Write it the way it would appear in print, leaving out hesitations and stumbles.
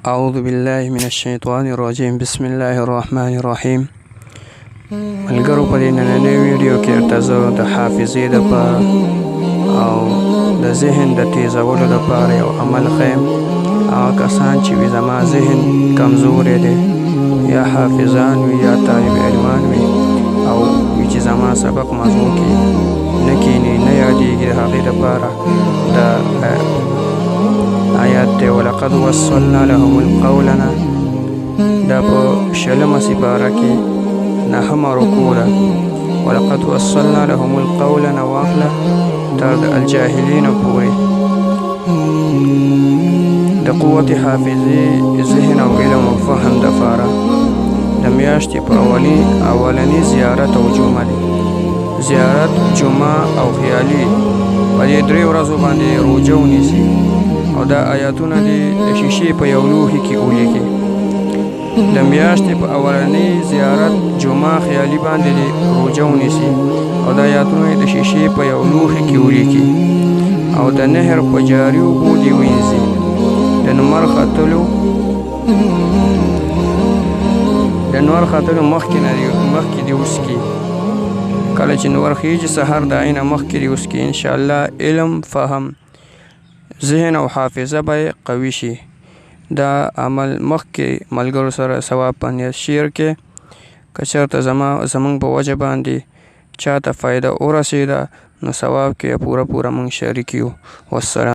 أعوذ بالله من الشيطان الرجيم. بسم الله الرحمن الرحيم. ملګرو په دې نننۍ ویډیو کې ورته زه د حافظې دپاره او د ذهن د تیزولو دپاره یو عمل ښیم. هغه کسان چې وي زما ذهن کمزوری دی یا حافظان وي یا طالب علمان وي او وي چې زما سبق مغزو کې نه کیني نه یادېږي، د هغې دپاره د آیات دی ولقد وصلنا لهم القولنا دا په 20مه سپاره کې 9مه رکوع ده. ولقد وصلنا لهم القولنا واخله تر د الجاهلین پورې د قوت حافظې ذهن او علم او فهم دپاره د میاشتې په اولني زیارت او جمعه دی. زیارت، جمعه او خیالي په دې 3 ورځو باندې روژه ونیسي او دا آیاتونه دي د شیشې په یو لوښي کې ولیکي. د میاشتې په اولنۍ زیارت، جمعه، خیالي باندې دي روژه ونیسي او دا آیاتونه د شیشې په یو لوښي کې ولیکي او د نهر په جاري اوبو دي وینځي. د نور ختلو مخکې دي وسکي. کله چې نور خیږي سهار د عینه مخکې دي وسکي. انشاءالله علم، فهم، ذهن او حافظه به قوي شي. دا عمل مخکې ملګرو سره ثواب په نیت شیر کې که چېرته زمونږ په وجه باندې چاته فایده ورسېده نو ثواب کې پوره موږ شریک یو. والسلام.